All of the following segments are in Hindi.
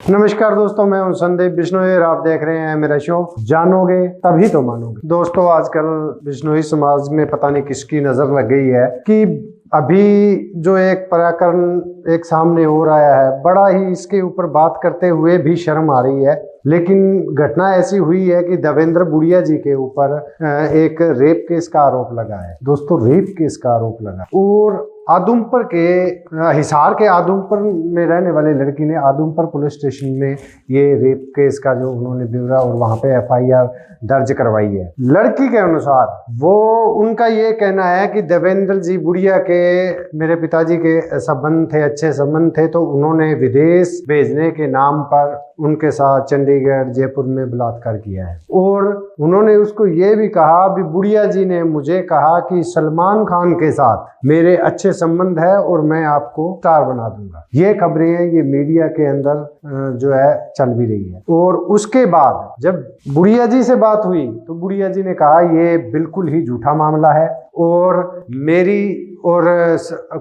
नमस्कार दोस्तों, मैं हूं संदीप बिश्नोई और आप देख रहे हैं मेरा शो जानोगे तभी तो मानोगे। दोस्तों, आजकल बिश्नोई समाज में पता नहीं किसकी नजर लग गई है कि अभी जो एक प्रकरण एक सामने हो रहा है, बड़ा ही इसके ऊपर बात करते हुए भी शर्म आ रही है। लेकिन घटना ऐसी हुई है कि देवेंद्र बुढ़िया जी के ऊपर एक रेप केस का आरोप लगा है। दोस्तों, रेप केस का आरोप लगा और आदमपुर के हिसार के आदमपुर में रहने वाली लड़की ने आदमपुर पुलिस स्टेशन में ये रेप केस का जो उन्होंने ब्यौरा और वहां पे एफआईआर दर्ज करवाई है। लड़की के अनुसार वो उनका ये कहना है कि देवेंद्र जी बुढ़िया के मेरे पिताजी के संबंध थे, अच्छे संबंध थे, तो उन्होंने विदेश भेजने के नाम पर उनके साथ चंडीगढ़ जयपुर में बलात्कार किया है। और उन्होंने उसको ये भी कहा, भी बुढ़िया जी ने मुझे कहा कि सलमान खान के साथ मेरे अच्छे संबंध है और मैं आपको स्टार बना दूंगा। ये खबरें हैं, ये मीडिया के अंदर जो है चल भी रही है। और उसके बाद जब बुढ़िया जी से बात हुई तो बुढ़िया जी ने कहा ये बिल्कुल ही झूठा मामला है और मेरी और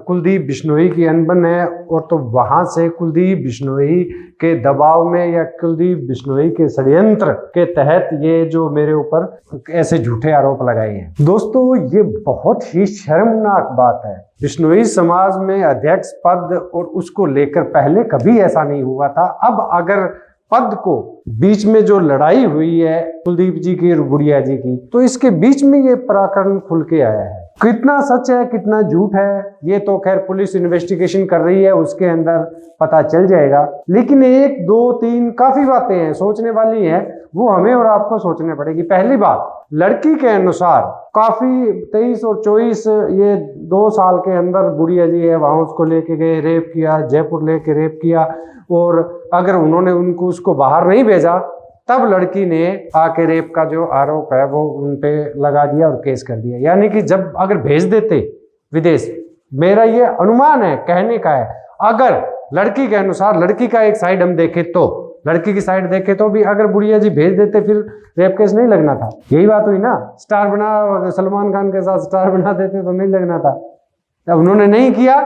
कुलदीप बिश्नोई की अनबन है। और तो वहां से कुलदीप बिश्नोई के दबाव में या कुलदीप बिश्नोई के षड्यंत्र के तहत ये जो मेरे ऊपर ऐसे झूठे आरोप लगाए हैं। दोस्तों, ये बहुत ही शर्मनाक बात है। बिश्नोई समाज में अध्यक्ष पद और उसको लेकर पहले कभी ऐसा नहीं हुआ था। अब अगर पद को बीच में जो लड़ाई हुई है कुलदीप जी की और बुढ़िया जी की, तो इसके बीच में ये प्रकरण खुल के आया है। कितना सच है कितना झूठ है ये तो खैर पुलिस इन्वेस्टिगेशन कर रही है, उसके अंदर पता चल जाएगा। लेकिन एक दो तीन काफी बातें हैं सोचने वाली हैं, वो हमें और आपको सोचने पड़ेगी। पहली बात, लड़की के अनुसार काफी 23 और 24 ये 2 साल के अंदर बुढ़िया जी है वहां उसको लेके गए, रेप किया, जयपुर लेके रेप किया। और अगर उन्होंने उनको उसको बाहर नहीं भेजा तब लड़की ने आके रेप का जो आरोप है वो उन पे लगा दिया और केस कर दिया। यानी कि जब अगर भेज देते विदेश, मेरा ये अनुमान है, कहने का है, अगर लड़की के अनुसार लड़की का एक साइड हम देखें तो लड़की की साइड देखें तो भी अगर बुढ़िया जी भेज देते फिर रेप केस नहीं लगना था। यही बात हुई ना, स्टार बना सलमान खान के साथ स्टार बना देते तो नहीं लगना था। अब उन्होंने नहीं किया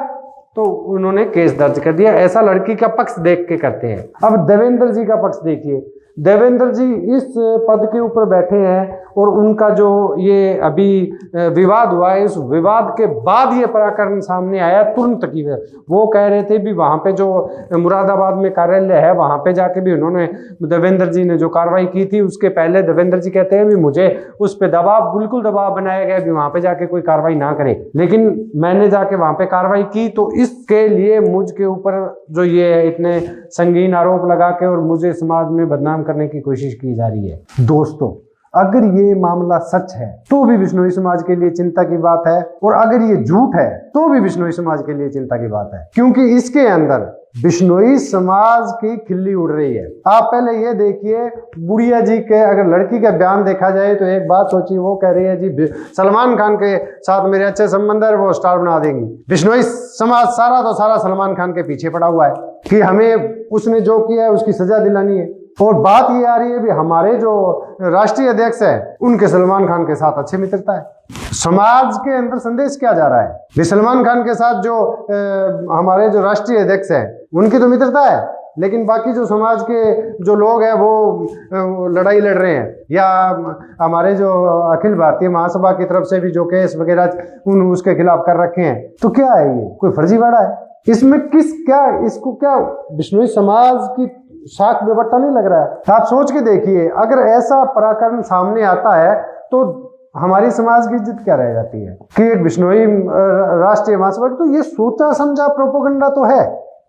तो उन्होंने केस दर्ज कर दिया। ऐसा लड़की का पक्ष देख के करते हैं। अब देवेंद्र जी का पक्ष देखिए। देवेंद्र जी इस पद के ऊपर बैठे हैं और उनका जो ये अभी विवाद हुआ है, इस विवाद के बाद ये प्रकरण सामने आया तुरंत की। वो कह रहे थे भी वहां पे जो मुरादाबाद में कार्यालय है वहां पे जाके भी उन्होंने देवेंद्र जी ने जो कार्रवाई की थी, उसके पहले देवेंद्र जी कहते हैं भी मुझे उस पर दबाव, बिल्कुल दबाव बनाया गया भी वहां पे जाके कोई कार्रवाई ना करे, लेकिन मैंने जाके वहां पे कार्रवाई की। तो इसके लिए मुझके ऊपर जो ये इतने संगीन आरोप लगा के और मुझे समाज में बदनाम करने की कोशिश की जा रही है। दोस्तों, अगर ये मामला सच है तो भी बिश्नोई समाज के लिए चिंता की बात है, और अगर ये झूठ है तो भी बिश्नोई समाज के लिए चिंता की बात है, क्योंकि इसके अंदर बिश्नोई समाज की खिल्ली उड़ रही है। आप पहले ये देखिए, बुढ़िया जी के अगर लड़की का बयान देखा जाए तो एक बात सोचिए, वो कह रही है जी सलमान खान के साथ मेरे अच्छे संबंध है, वो स्टार बना देंगी। बिश्नोई समाज सारा सलमान खान के पीछे पड़ा हुआ है कि हमें उसने जो किया है उसकी सजा दिलानी है। और बात ये आ रही है भी हमारे जो राष्ट्रीय अध्यक्ष है उनके सलमान खान के साथ अच्छी मित्रता है। समाज के अंदर संदेश क्या जा रहा है भी सलमान खान के साथ जो हमारे जो राष्ट्रीय अध्यक्ष है उनकी तो मित्रता है, लेकिन बाकी जो समाज के जो लोग हैं वो लड़ाई लड़ रहे हैं। या हमारे जो अखिल भारतीय महासभा की तरफ से भी जो केस वगैरह उसके खिलाफ कर रखे हैं, तो क्या है ये कोई फर्जीवाड़ा है? इसमें इसको क्या बिश्नोई समाज की शाख बेवट्टा नहीं लग रहा है? आप सोच के देखिए, अगर ऐसा प्रकरण सामने आता है तो हमारी समाज की इज्जत क्या रह जाती है कि एक बिश्नोई राष्ट्रीय महासभा की। तो ये सोचा समझा प्रोपोगंडा तो है।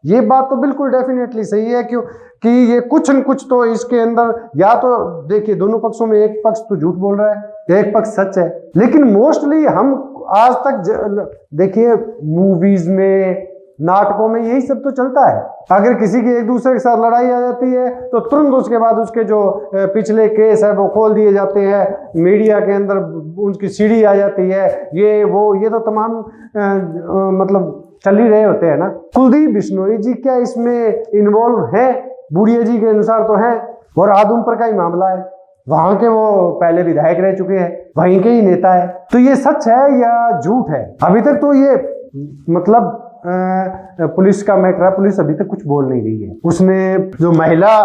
ये बात तो बिल्कुल डेफिनेटली सही है क्यों कि ये कुछ न कुछ तो इसके अंदर, या तो देखिए दोनों पक्षों में एक पक्ष तो झूठ बोल रहा है, एक पक्ष सच है। लेकिन मोस्टली हम आज तक देखिए मूवीज में, नाटकों में यही सब तो चलता है। अगर किसी की एक दूसरे के साथ लड़ाई आ जाती है तो तुरंत उसके बाद उसके जो पिछले केस है वो खोल दिए जाते हैं, मीडिया के अंदर उनकी सीढ़ी आ जाती है, ये तो तमाम मतलब चल ही रहे होते हैं ना। कुलदीप बिश्नोई जी क्या इसमें इन्वॉल्व है? बुढ़िया जी के अनुसार तो है, और आदमपुर का ही मामला है, वहां के वो पहले विधायक रह चुके हैं, वहीं के ही नेता है। तो ये सच है या झूठ है? अभी तक तो ये मतलब पुलिस का मैटर है, पुलिस अभी तक कुछ बोल नहीं रही है। उसने जो महिला,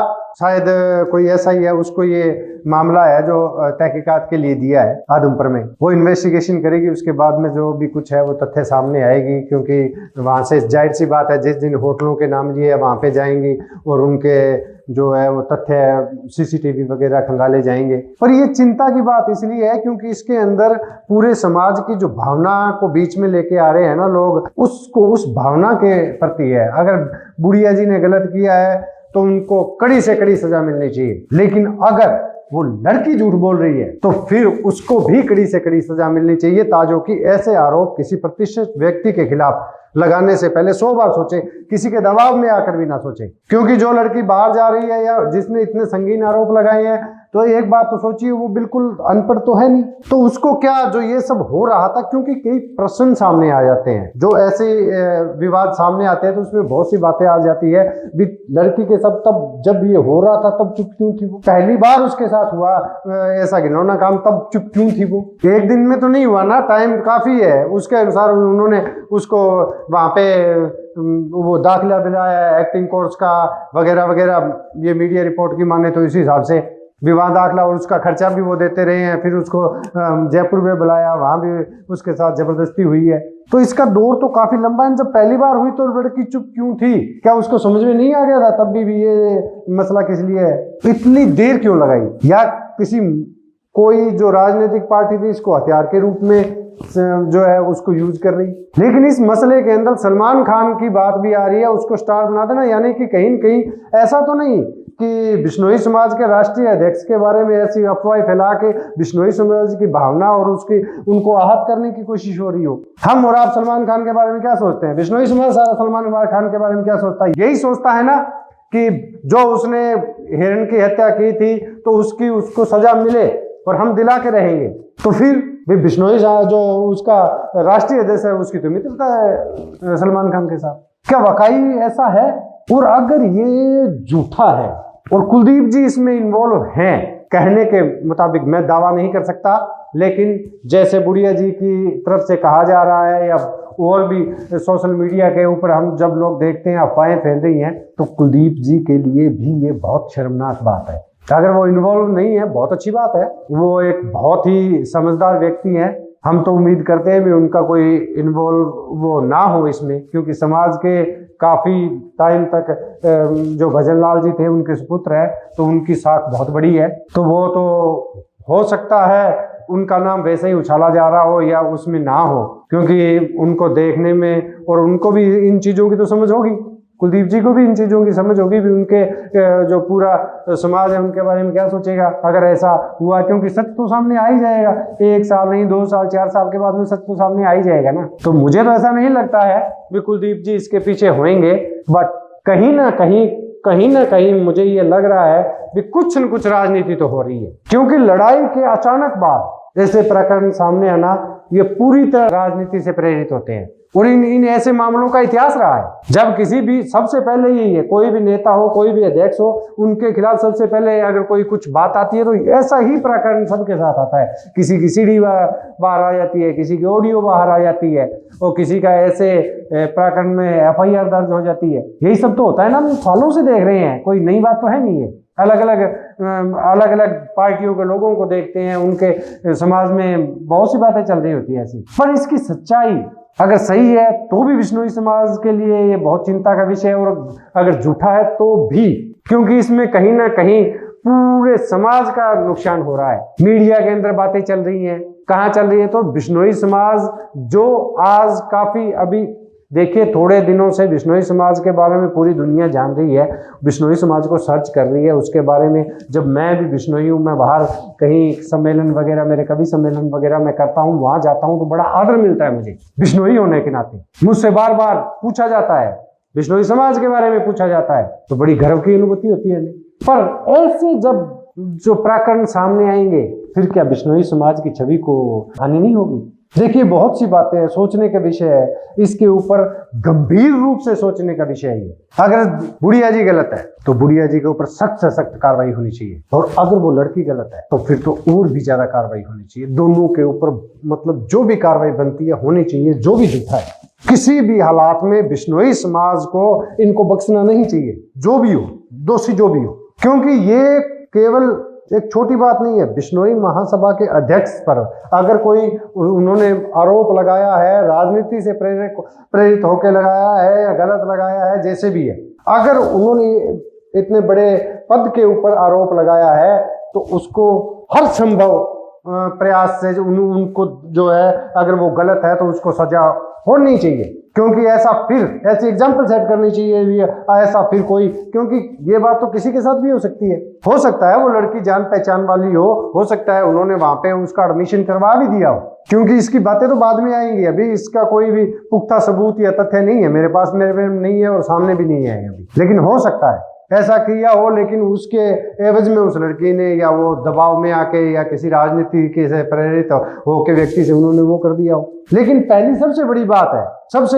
शायद कोई ऐसा ही है, उसको ये मामला है जो तहकीकात के लिए दिया है आदमपुर में, वो इन्वेस्टिगेशन करेगी। उसके बाद में जो भी कुछ है वो तथ्य सामने आएगी, क्योंकि वहाँ से जाहिर सी बात है जिस दिन होटलों के नाम लिए वहाँ पे जाएंगी और उनके जो है वो तथ्य सीसीटीवी वगैरह खंगाले जाएंगे। पर ये चिंता की बात इसलिए है क्योंकि इसके अंदर पूरे समाज की जो भावना को बीच में लेके आ रहे हैं ना लोग, उसको उस भावना के प्रति है। अगर बुढ़िया जी ने गलत किया है तो उनको कड़ी से कड़ी सजा मिलनी चाहिए, लेकिन अगर वो लड़की झूठ बोल रही है तो फिर उसको भी कड़ी से कड़ी सजा मिलनी चाहिए, ताजो कि ऐसे आरोप किसी प्रतिष्ठित व्यक्ति के खिलाफ लगाने से पहले 100 बार सोचे, किसी के दबाव में आकर भी ना सोचे। क्योंकि जो लड़की बाहर जा रही है या जिसने इतने संगीन आरोप लगाए हैं, तो एक बात तो सोचिए, वो बिल्कुल अनपढ़ तो है नहीं, तो उसको क्या जो ये सब हो रहा था, क्योंकि कई प्रश्न सामने आ जाते हैं, जो ऐसे विवाद सामने आते हैं तो उसमें बहुत सी बातें आ जाती है। लड़की के सब तब जब ये हो रहा था तब चुप क्यों थी वो? पहली बार उसके साथ हुआ ऐसा घिनौना काम, तब चुप क्यों थी वो? एक दिन में तो नहीं हुआ ना, टाइम काफी है। उसके अनुसार उन्होंने उसको वहां पे वो दाखिला दिलाया एक्टिंग कोर्स का वगैरह वगैरह, ये मीडिया रिपोर्ट की माने तो इसी हिसाब से विवाह दाखिला और उसका खर्चा भी वो देते रहे हैं। फिर उसको जयपुर में बुलाया, वहां भी उसके साथ जबरदस्ती हुई है। तो इसका दौर तो काफी लंबा है। जब पहली बार हुई तो लड़की चुप क्यों थी? क्या उसको समझ में नहीं आ गया था तब भी ये मसला किस लिए है? इतनी देर क्यों लगाई? या किसी कोई जो राजनीतिक पार्टी थी इसको हथियार के रूप में जो है उसको यूज कर रही? लेकिन इस मसले के अंदर सलमान खान की बात भी आ रही है, उसको स्टार बना देना। यानी कि कहीं न कहीं ऐसा तो नहीं कि बिश्नोई समाज के राष्ट्रीय अध्यक्ष के बारे में ऐसी अफवाह फैला के बिश्नोई समाज की भावना और उसकी उनको आहत करने की कोशिश हो रही हो। हम और आप सलमान खान के बारे में क्या सोचते हैं? बिश्नोई समाज सलमान खान के बारे में क्या सोचता है? यही सोचता है ना कि जो उसने हिरण की हत्या की थी तो उसको सजा मिले और हम दिला के रहेंगे। तो फिर बिश्नोई जो उसका राष्ट्रीय अध्यक्ष है उसकी तो मित्रता है सलमान खान के साथ। क्या वाकई ऐसा है? और अगर ये झूठा है और कुलदीप जी इसमें इन्वॉल्व हैं, कहने के मुताबिक, मैं दावा नहीं कर सकता, लेकिन जैसे बुढ़िया जी की तरफ से कहा जा रहा है या और भी सोशल मीडिया के ऊपर हम जब लोग देखते हैं अफवाहें फैल रही हैं, तो कुलदीप जी के लिए भी ये बहुत शर्मनाक बात है। अगर वो इन्वॉल्व नहीं है बहुत अच्छी बात है, वो एक बहुत ही समझदार व्यक्ति है। हम तो उम्मीद करते हैं कि उनका कोई इन्वॉल्व वो ना हो इसमें, क्योंकि समाज के काफी टाइम तक जो भजन लाल जी थे उनके सुपुत्र है, तो उनकी साख बहुत बड़ी है। तो वो तो हो सकता है उनका नाम वैसे ही उछाला जा रहा हो या उसमें ना हो, क्योंकि उनको देखने में और उनको भी इन चीजों की तो समझ होगी, कुलदीप जी को भी इन चीजों की समझ होगी भी, उनके जो पूरा समाज है उनके बारे में क्या सोचेगा अगर ऐसा हुआ। क्योंकि सच तो सामने आ ही जाएगा, 1 साल नहीं 2 साल 4 साल के बाद में सच तो सामने आ ही जाएगा ना। तो मुझे तो ऐसा नहीं लगता है कि कुलदीप जी इसके पीछे होंगे, बट कहीं ना कहीं मुझे ये लग रहा है कि कुछ न कुछ राजनीति तो हो रही है, क्योंकि लड़ाई के अचानक बाद ऐसे प्रकरण सामने आना ये पूरी तरह राजनीति से प्रेरित होते हैं। और इन ऐसे मामलों का इतिहास रहा है, जब किसी भी, सबसे पहले यही है, कोई भी नेता हो, कोई भी अध्यक्ष हो, उनके खिलाफ सबसे पहले अगर कोई कुछ बात आती है तो ऐसा ही प्रकरण सबके साथ आता है। किसी की सीडी बाहर आ जाती है, किसी की ऑडियो बाहर आ जाती है, और किसी का ऐसे प्रकरण में FIR दर्ज हो जाती है। यही सब तो होता है ना, हम सालों से देख रहे हैं, कोई नई बात तो है नहीं है। अलग अलग पार्टियों के लोगों को देखते हैं, उनके समाज में बहुत सी बातें चल रही होती है ऐसी। पर इसकी सच्चाई अगर सही है तो भी बिश्नोई समाज के लिए ये बहुत चिंता का विषय है, और अगर झूठा है तो भी, क्योंकि इसमें कहीं ना कहीं पूरे समाज का नुकसान हो रहा है। मीडिया के अंदर बातें चल रही हैं, कहाँ चल रही है? तो बिश्नोई समाज जो आज काफी, अभी देखिए थोड़े दिनों से बिश्नोई समाज के बारे में पूरी दुनिया जान रही है, बिश्नोई समाज को सर्च कर रही है उसके बारे में। जब मैं भी बिश्नोई हूँ, मैं बाहर कहीं सम्मेलन वगैरह, मेरे कभी सम्मेलन वगैरह मैं करता हूँ, वहां जाता हूँ तो बड़ा आदर मिलता है मुझे बिश्नोई होने के नाते। मुझसे बार बार पूछा जाता है, बिश्नोई समाज के बारे में पूछा जाता है, तो बड़ी गर्व की अनुभूति होती है। पर ऐसे जब जो प्रकरण सामने आएंगे, फिर क्या बिश्नोई समाज की छवि को हानि नहीं होगी? देखिए बहुत सी बातें हैं, सोचने का विषय है, इसके ऊपर गंभीर रूप से सोचने का विषय है। अगर बुढ़िया जी गलत है तो बुढ़िया जी के ऊपर सख्त से सख्त कार्रवाई होनी चाहिए, और अगर वो लड़की गलत है तो फिर तो और भी ज्यादा कार्रवाई होनी चाहिए। दोनों के ऊपर मतलब जो भी कार्रवाई बनती है होनी चाहिए। जो भी झूठा है किसी भी हालात में बिश्नोई समाज को इनको बख्शना नहीं चाहिए, जो भी हो, दोषी जो भी हो, क्योंकि ये केवल एक छोटी बात नहीं है। बिश्नोई महासभा के अध्यक्ष पर अगर कोई उन्होंने आरोप लगाया है, राजनीति से प्रेरित होकर लगाया है या गलत लगाया है, जैसे भी है, अगर उन्होंने इतने बड़े पद के ऊपर आरोप लगाया है तो उसको हर संभव प्रयास से उनको जो है, अगर वो गलत है तो उसको सजा होनी चाहिए, क्योंकि ऐसी एग्जाम्पल सेट करनी चाहिए ऐसा फिर कोई, क्योंकि ये बात तो किसी के साथ भी हो सकती है। हो सकता है वो लड़की जान पहचान वाली हो सकता है उन्होंने वहां पे उसका एडमिशन करवा भी दिया हो, क्योंकि इसकी बातें तो बाद में आएंगी। अभी इसका कोई भी पुख्ता सबूत या तथ्य नहीं है मेरे पास नहीं है और सामने भी नहीं है अभी, लेकिन हो सकता है ऐसा किया हो, लेकिन उसके एवज में उस लड़की ने या वो दबाव में आके या किसी राजनीति के से प्रेरित होके व्यक्ति से उन्होंने वो कर दिया हो। लेकिन पहली सबसे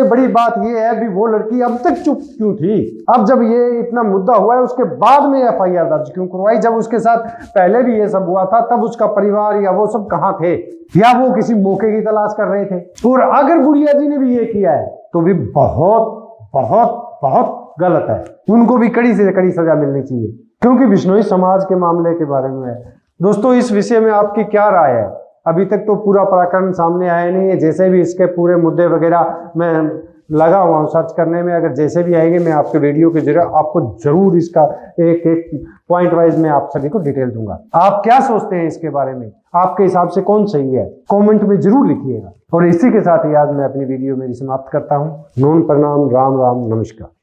बड़ी बात ये है भी वो लड़की अब तक चुप क्यों थी? अब जब ये इतना मुद्दा हुआ है उसके बाद में एफआईआर दर्ज क्यों करवाई? जब उसके साथ पहले भी ये सब हुआ था तब उसका परिवार या वो सब कहाँ थे, या वो किसी मौके की तलाश कर रहे थे? और अगर बुढ़िया जी ने भी ये किया है तो भी बहुत बहुत बहुत गलत है, उनको भी कड़ी से कड़ी सजा मिलनी चाहिए, क्योंकि बिश्नोई समाज के मामले के बारे में है। दोस्तों इस विषय में आपकी क्या राय है? अभी तक तो पूरा प्रकरण सामने आया नहीं है, जैसे भी इसके पूरे मुद्दे वगैरह मैं लगा हुआ हूँ सर्च करने में, अगर जैसे भी आएंगे मैं आपके वीडियो के जरिए आपको जरूर इसका एक एक पॉइंट वाइज मैं आप सभी को डिटेल दूंगा। आप क्या सोचते हैं इसके बारे में? आपके हिसाब से कौन सही है? कमेंट में जरूर लिखिएगा। और इसी के साथ ही आज मैं अपनी वीडियो मेरी समाप्त करता हूँ। नमन प्रणाम, राम राम, नमस्कार।